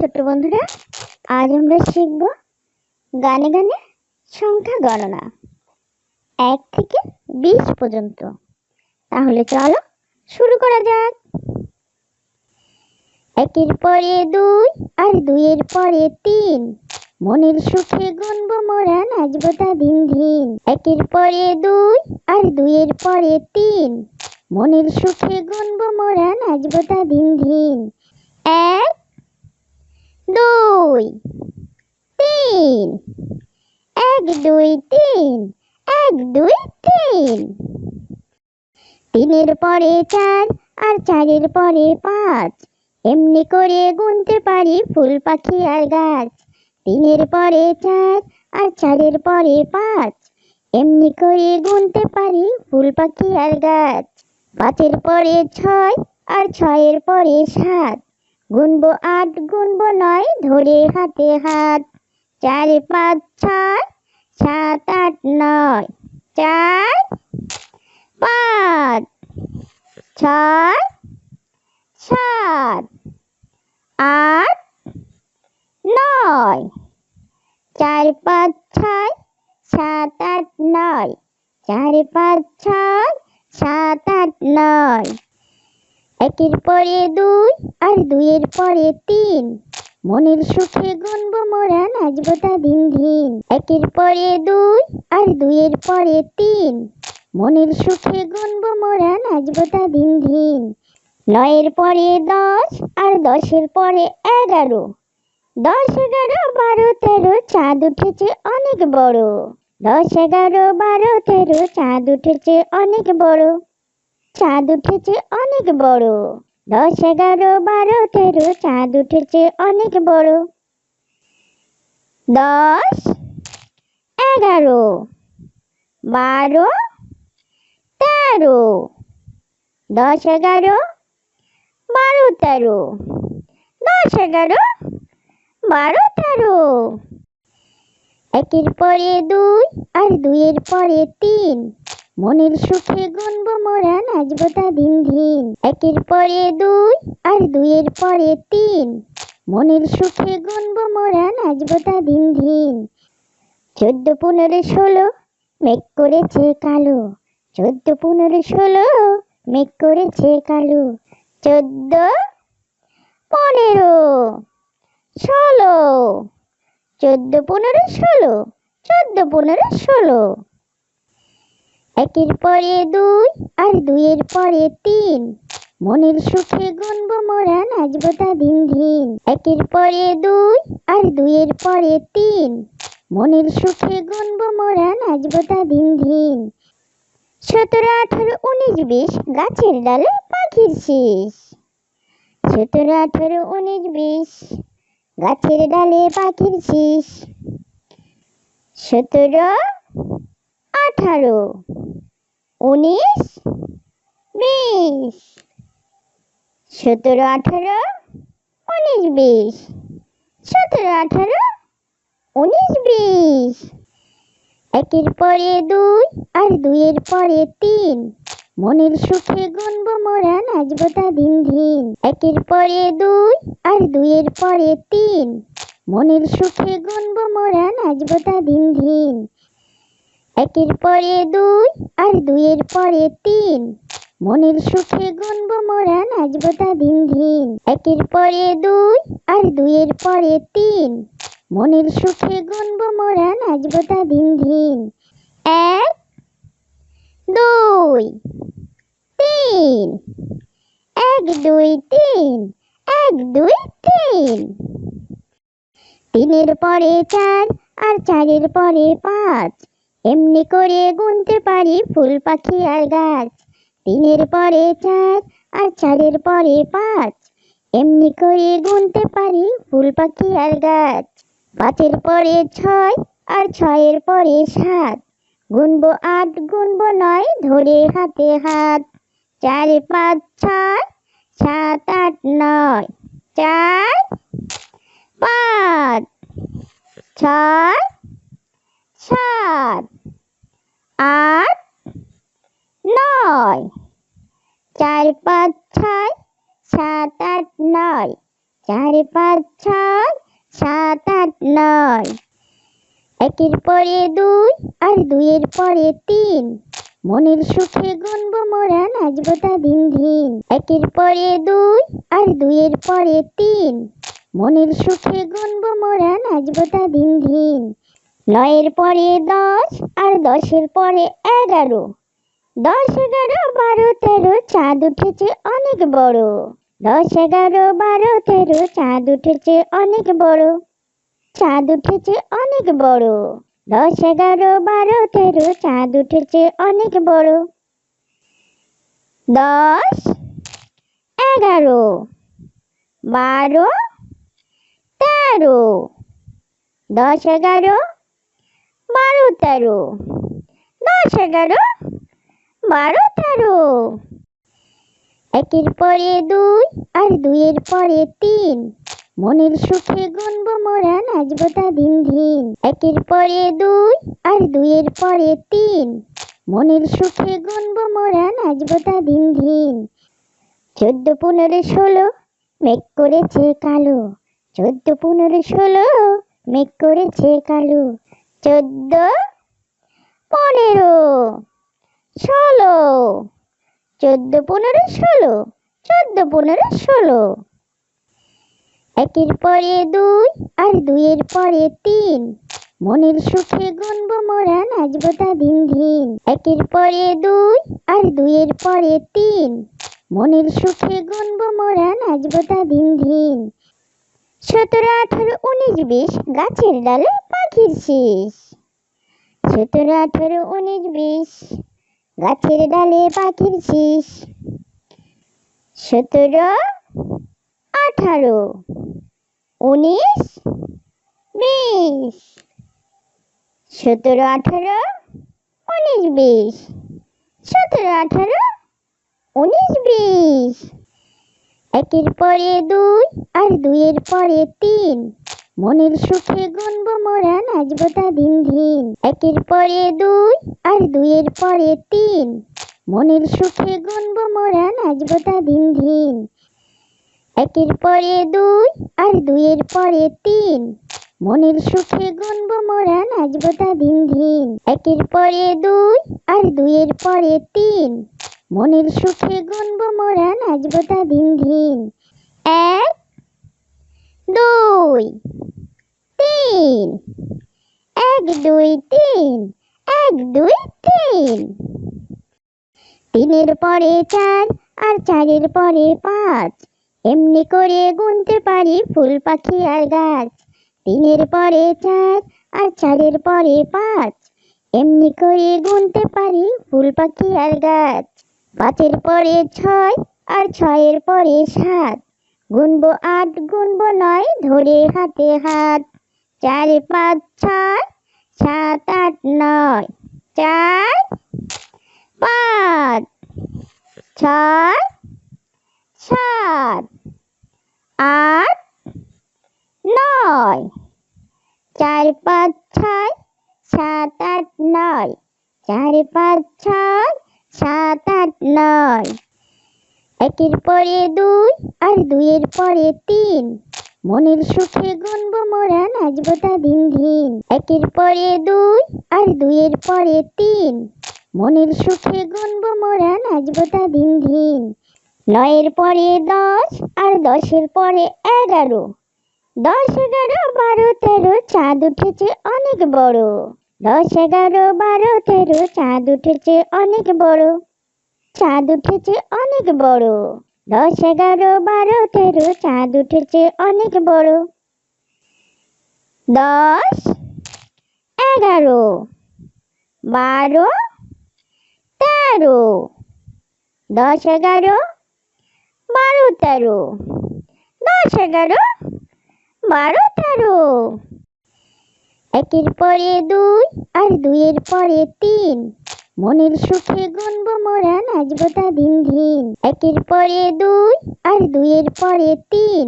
ছোট বন্ধুরা, আজ আমরা শিখব গানে গানে সংখ্যা গণনা 1 থেকে 20 পর্যন্ত। তাহলে চলো শুরু করা যাক। 1-এর পরে 2 আর 2-এর পরে 3, মনের সুখে গুনবো মোরা, নাচবো তা দিন দিন। 1-এর পরে 2 আর 2-এর পরে 3, মনের সুখে গুনবো মোরা, নাচবো তা দিন দিন। 1 2 3, 1 2 3, 1 2 3। 3-এর পরে 4 আর 4-এর পরে 5, এমনি করে গুনতে পারি ফুল পাখি আর গাছ। 3-এর পরে 4 আর 4-এর পরে 5, এমনি করে গুনতে পারি ফুল পাখি আর গাছ। 5-এর পরে 6 আর 6-এর পরে 7, গুনবো 8 গুনবো 9 ধরে হাতে হাত। 4 5 6 7 8 9, 4 5 6 7 8 9, 4 5 6 7 8 9, 4 5 6 7 8 9। 1-এর পরে 2 আর 2-এর পরে 3, মনের সুখে গুনবো মোরা, নাচবো তা দিন দিন। 1-এর পরে 2 আর 2-এর পরে 3, মনের সুখে গুনবো মোরা, নাচবো তা দিন দিন। 9-এর পরে 10 আর 10-এর পরে 11, 10 11 12 13, চাঁদ উঠেছে অনেক বড়। 10 11 12 13, চাঁদ উঠেছে অনেক বড়, চাঁদ উঠেছে অনেক বড়। 10 11 12 13, চাঁদ উঠেছে অনেক বড়। 10 11 12 13, 10 11 12 13, 10 11 12 13। 1-এর পরে 2 আর 2-এর পরে 3, মনের সুখে গুনবো মোরা, নাচবো তা দিন দিন। 1-এর পরে 2 আর 2-এর পরে 3, মনের সুখে গুনবো মোরা, নাচবো তা দিন দিন। 14 15 16, মেঘ করেছে কালো। 14 15 16, মেঘ করেছে কালো। 14 15 16, 14 15 16, 14 15 16। 1-এর পরে 2 আর 2-এর পরে 3, মনের সুখে গুনবো মোরা, নাচবো তা দিন দিন। 1-এর পরে 2 আর 2-এর পরে 3, মনের সুখে গুনবো মোরা, নাচবো তা দিন দিন। 17 18 19 20, গাছের ডালে পাখির শীষ। 17 18 19 20, গাছের ডালে পাখির শীষ। 17 18 19 20, 17 18 19 20, 17 18 19 20। 1-এর পরে 2 আর 2-এর পরে 3, মনের সুখে গুনবো মোরা, নাচবো তা দিন দিন। 1-এর পরে 2 আর 2-এর পরে 3, মনের সুখে গুনবো মোরা, নাচবো তা দিন দিন। 1-এর পরে 2 আর 2-এর পরে 3, মনের সুখে গুনবো মোরা, নাচবো তা দিন দিন। 1-এর পরে 2 আর 2-এর পরে 3, মনের সুখে গুনবো মোরা, নাচবো তা দিন দিন। 1 2 3, 1 2 3, 1 2 3। 3-এর পরে 4 আর 4-এর পরে 5, এমনি করে গুনতে পারি ফুল পাখি আর গাছ। 3-এর পরে 4 আর 4-এর পরে 5, এমনি করে গুনতে পারি ফুল পাখি আর গাছ। 5-এর পরে 6 আর 6-এর পরে 7, গুনবো 8 গুনবো 9 ধরে হাতে হাত। 4 5 6 7 8 9, 4 5 6 7 8 9, 4 5 6 7 8 9, চার পাঁচ ছয় সাত আট নয়। একের পরে দুই আর দুইয়ের পরে তিন, মনের সুখে গুনবো মোরা নাচবো তা দিন দিন। একের পরে দুই আর দুইয়ের পরে তিন, মনের সুখে গুনবো মোরা নাচবো তা দিন দিন। নয়ের পরে দশ আর দশের পরে এগারো, 10 11 12 13, চাঁদ উঠেছে অনেক বড়। 10 11 12 13, চাঁদ উঠেছে অনেক বড়। চাঁদ উঠেছে অনেক বড়। 10 11 12 13, চাঁদ উঠেছে অনেক বড়। 10 11 12 13, 10 11 12 13, 10 11 12 13। একের পরে দুই আর দুইয়ের পরে তিন, মনের সুখে গুনবো মোরা নাচবো তা দিন দিন। একের পরে দুই আর দুইয়ের পরে তিন, মনের সুখে গুনবো মোরা নাচবো তা দিন দিন। 14 15 16, মেঘ করেছে কালো। 14 15 16, মেঘ করেছে কালো। 14 15 16, 14 15 16, 14 15 16। একের পরে দুই আর দুইয়ের পরে তিন, মনের সুখে গুনবো মোরা নাচবো তা দিন দিন। একের পরে দুই আর দুইয়ের পরে তিন, মনের সুখে গুনবো মোরা নাচবো তা দিন দিন। 17 18 19 20, গাছের ডালে পাখির শীষ। 17 18 19 20, গাছের ডালে পাখির শীষ। 17 18 19 20, 17 18 19 20, 17 18 19 20। একের পরে দুই আর দুইয়ের পরে তিন, মনের সুখে গুনবো মোরা নাচবো তা দিন দিন। একের পরে দুই আর দুইয়ের পরে তিন, মনের সুখে গুনবো মোরা নাচবো তা দিন দিন। একের পরে দুই আর দুইয়ের পরে তিন, মনের সুখে গুনবো মোরা নাচবো তা দিন দিন। একের পরে দুই আর দুইয়ের পরে তিন, মনের সুখে গুনবো মোরা নাচবো তা দিন দিন। 1 2 3, 1 2 3, 1 2 3। তিনের পরে চার আর চারের পরে পাঁচ, এমনি করে গুনতে পারি ফুল পাখি আর গাছ। তিনের পরে চার আর চারের পরে পাঁচ, এমনি করে গুনতে পারি ফুল পাখি আর গাছ। পাঁচের পরে ছয় আর ছয়ের পরে সাত, গুনবো 8 গুনবো 9, ধরে হাতে হাত। 4 5 6 7 8 9, 4 5 6 7 8 9, 4 5 6 7 8 9, 4 5 6 7 8 9। একের পরে দুই আর দুইয়ের পরে তিন, মনের সুখে গুনবো মোরা নাচবো তা দিন দিন। একের পরে দুই আর দুইয়ের পরে তিন, মনের সুখে গুনবো মোরা নাচবো তা দিন দিন। 9 পরে 10 আর 10 পরে 11, 10 11 12 13, চাঁদ উঠেছে অনেক বড়। 10 11 12 13, চাঁদ উঠেছে অনেক বড়। চাঁদ উঠেছে অনেক বড়। 10 11 12 13, চাঁদ উঠেছে অনেক বড়। 10 11 12 13, 10 11 12 13, 10 11 12 13। একের পরে দুই আর দুইয়ের পরে তিন, মনের সুখে গুনবো মোরা নাচবো তা দিন দিন। একের পরে দুই আর দুইয়ের পরে তিন,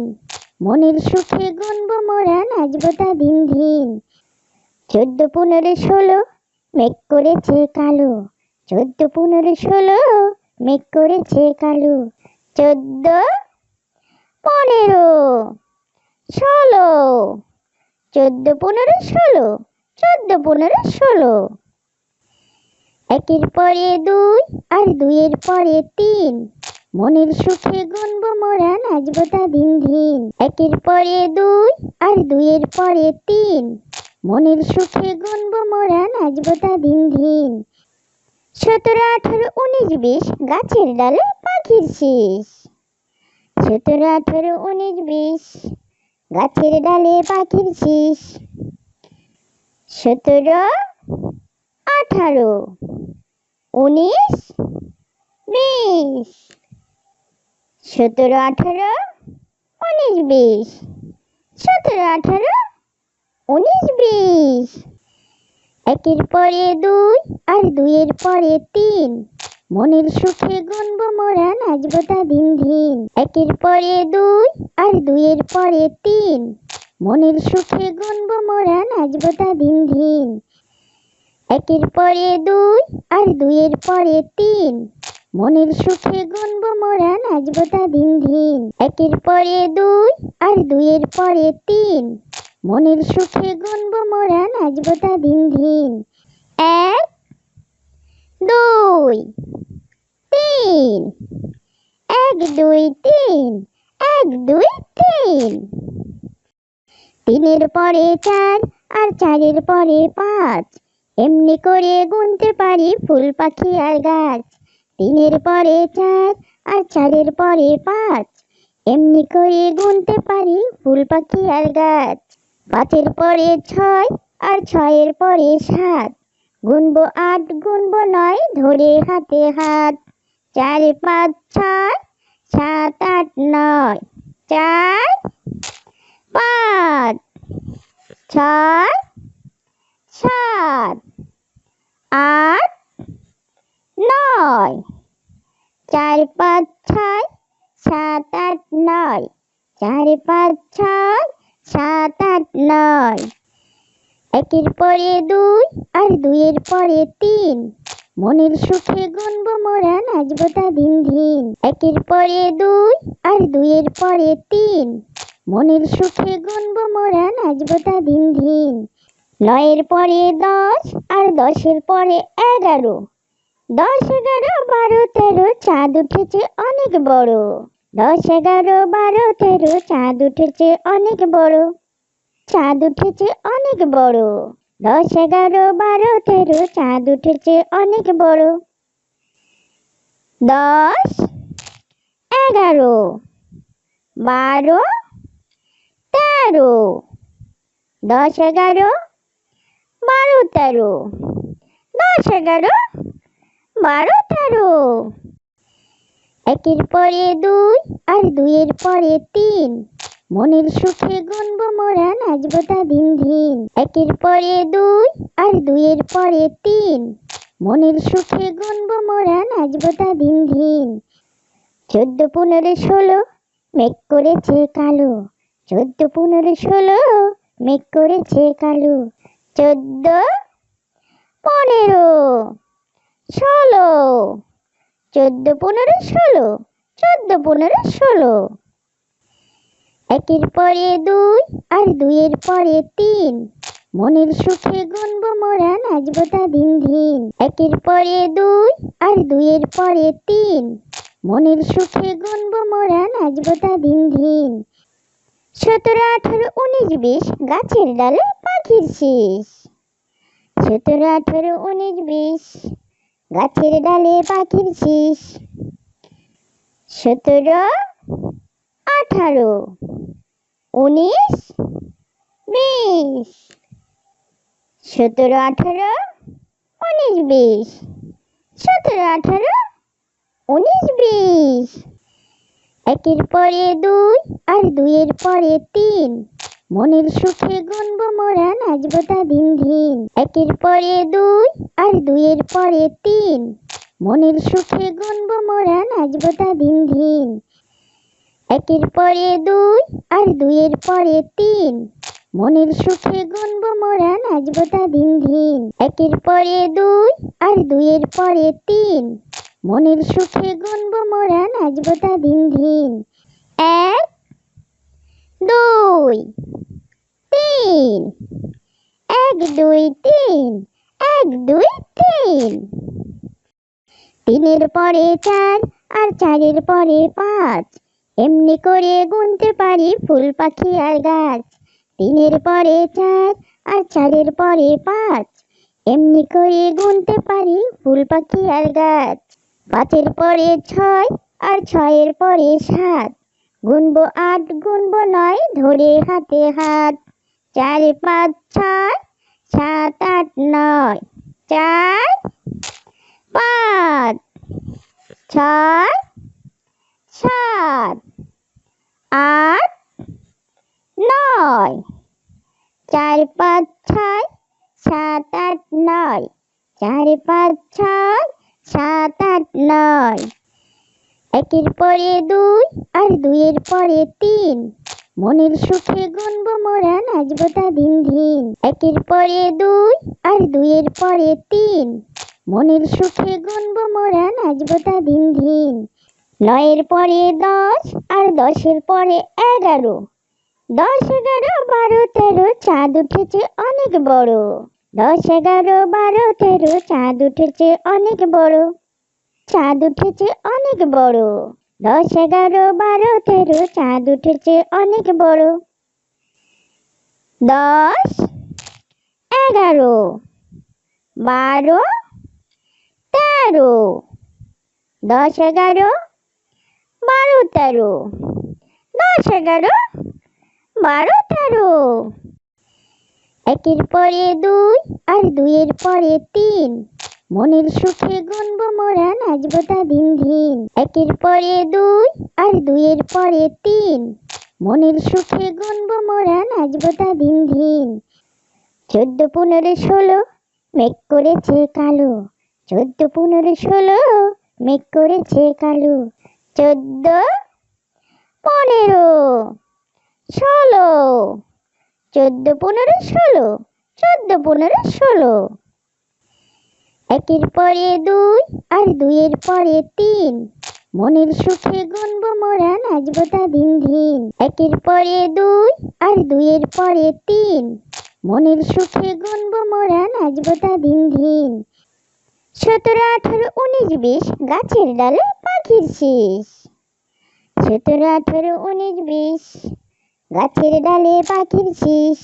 মনের সুখে গুনবো মোরা নাচবো তা দিন দিন। 14 15 16, মেঘ করেছে কালো। 14 15 16, মেঘ করেছে কালো। 14 15 ষোলো। 14 15 16, 14 15 16। একের পরে দুই আর দুইয়ের পরে তিন, মনের সুখে গুনবো মোরা নাচবো তা দিন দিন। একের পরে দুই আর দুইয়ের পরে তিন, মনের সুখে গুনবো মোরা নাচবো তা দিন দিন। 17 18 19 20, গাছের ডালে পাখির শীষ। 17 18 19 20, গাছের ডালে পাখির শীষ। 17 18 19 20, 17 18 19 20, 17 18 19 20। একের পরে দুই আর দুইয়ের পরে তিন, মনের সুখে গুনবো মোরা নাচবো তা দিন দিন। একের পরে দুই আর দুইয়ের পরে তিন, মনের সুখে গুনবো মোরা নাচবো তা দিন দিন। একের পরে দুই আর দুইয়ের পরে তিন, মনের সুখে গুনবো মোরা নাচবো তা দিন দিন। একের পরে দুই আর দুইয়ের পরে তিন, মনের সুখে গুনবো মোরা নাচবো তা দিন দিন। 1 2 3, 1 2 3, 1 2 3। তিনের পরে চার আর চারের পরে পাঁচ, এমনি করে গুনতে পারি ফুল পাখি আর গাছ। তিনের পরে চার আর চারের পরে পাঁচ, এমনি করে গুনতে পারি ফুল পাখি আর গাছ। পাঁচের পরে ছয় আর ছয়ের পরে সাত, গুনবো 8 গুনবো 9 ধরে হাতে হাত। 4 5 6 7 8 9, 4 5 6 7 8 9, 4 5 6 7 8 9, 4 5 6 7 8 9। একের পরে দুই আর দুইয়ের পরে তিন, মনের সুখে গুনবো মোরা নাচবো তা দিন দিন। একের পরে দুই আর দুইয়ের পরে তিন, মনের সুখে গুনবো মোরা নাচবো তা দিন দিন। 9 পরে 10 আর 10 পরে 11, 10 11 12 13, চাঁদ উঠেছে অনেক বড়। 10 11 12 13, চাঁদ উঠেছে অনেক বড়, চাঁদ উঠেছে অনেক বড়। 10 11 12 13, চাঁদ উঠেছে অনেক বড়। 10 11 12 13, 10 11 12 13, 10 11 12 13। একের পরে দুই আর দুইয়ের পরে তিন, মনের সুখে গুনবো মোরা নাচবো তা দিন দিন। একের পরে দুই আর দুইয়ের পরে তিন, মনের সুখে গুনবো মোরা নাচবো তা দিন দিন। 14 15 16, মেঘ করেছে কালো। 14 15 16, মেঘ করেছে কালো। 14 15 16, 14 15 16, 14 15 16। একের পরে দুই আর দুইয়ের পরে তিন, মনের সুখে গুনবো মোরা নাচবো তা দিন দিন। একের পরে দুই আর দুইয়ের পরে তিন, মনের সুখে গুনবো মোরা নাচবো তা দিন দিন। 17 18 19 20, গাছের ডালে পাখির শীষ। 17 18 19 20, গাছের ডালে পাখির শীষ। 17 18 19 20, 17 18 19 20, 17 18 19 20। একের পরে দুই আর দুইয়ের পরে তিন, মনের সুখে গুনবো মোরা নাচবো তা দিন দিন। একের পরে দুই আর দুইয়ের পরে তিন, মনের সুখে গুনবো মোরা নাচবো তা দিন দিন। একের পরে দুই আর দুইয়ের পরে তিন, মনের সুখে গুনবো মোরা নাচবো তা দিন দিন। একের পরে দুই আর দুইয়ের পরে তিন, মনের সুখে গুনবো মোরা নাচবো তা দিন দিন। 1 দুই, তিন, এক দুই তিন, এক দুই তিন। তিনের পরে চার আর চারের পরে পাঁচ, এমনি করে গুনতে পারি ফুল পাখি আর গাছ। তিনের পরে চার আর চারের পরে পাঁচ, এমনি করে গুনতে পারি ফুল পাখি আর গাছ। পাঁচের পরে ছয় আর ছয়ের পরে সাত, গুনবো আট গুনবো নয় ধরে হাতে হাত। চার পাঁচ ছয়, সাত আট নয়, চার পাঁচ ছয় সাত আট নয়, চার পাঁচ ছয় সাত আট নয়, চার পাঁচ ছয় সাত আট নয়। একের পরে দুই আর দুইয়ের পরে তিন, মনের সুখে গুনবো মোরা নাচবো তা দিন দিন। একের পরে দুই আর দুইয়ের পরে তিন, মনের সুখে গুনবো মোরা নাচবো তা দিন দিন। নয়ের পরে দশ আর দশের পরে এগারো, দশ এগারো বারো তেরো চাঁদ উঠেছে অনেক বড়। দশ এগারো বারো তেরো চাঁদ উঠেছে অনেক বড়, চাঁদ উঠেছে অনেক বড়। দশ এগারো বারো তেরো চাঁদ উঠেছে অনেক বড়। দশ এগারো বারো তেরো, দশ এগারো বারো তেরো, দশ এগারো বারো তেরো। একের পরে দুই আর দুইয়ের পরে তিন, মনের সুখে গুনবো মোরা নাচবো তা দিন দিন। একের পরে দুই আর দুইয়ের পরে তিন, মনের সুখে গুনবো মোরা নাচবো তা দিন দিন। 14 15 16 মেঘ করেছে কালো, 14 15 16 মেঘ করেছে কালো। 14 15 16, 14 15 16, 14 15 16। একের পরে দুই আর দুইয়ের পরে তিন, মনের সুখে গুনবো মোরা নাচবো তা দিন দিন। একের পরে দুই আর দুইয়ের পরে তিন, মনের সুখে গুনবো মোরা নাচবো তা দিন দিন। 17 18 19 20 গাছের ডালে পাখির শীষ। 17 18 19 20 গাছের ডালে পাখির শীষ।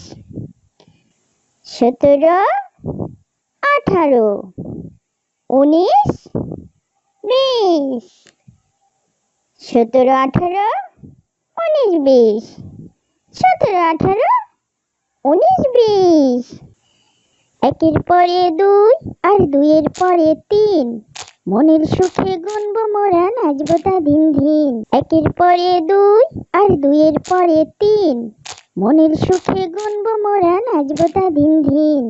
17 18 19 20, 17 18 19 20, 17 18 19 20। একের পরে দুই আর দুইয়ের পরে তিন, মনের সুখে গুনবো মোরা নাচবো তা দিন দিন। একের পরে দুই আর দুইয়ের পরে তিন, মনের সুখে গুনবো মোরা নাচবো তা দিন দিন।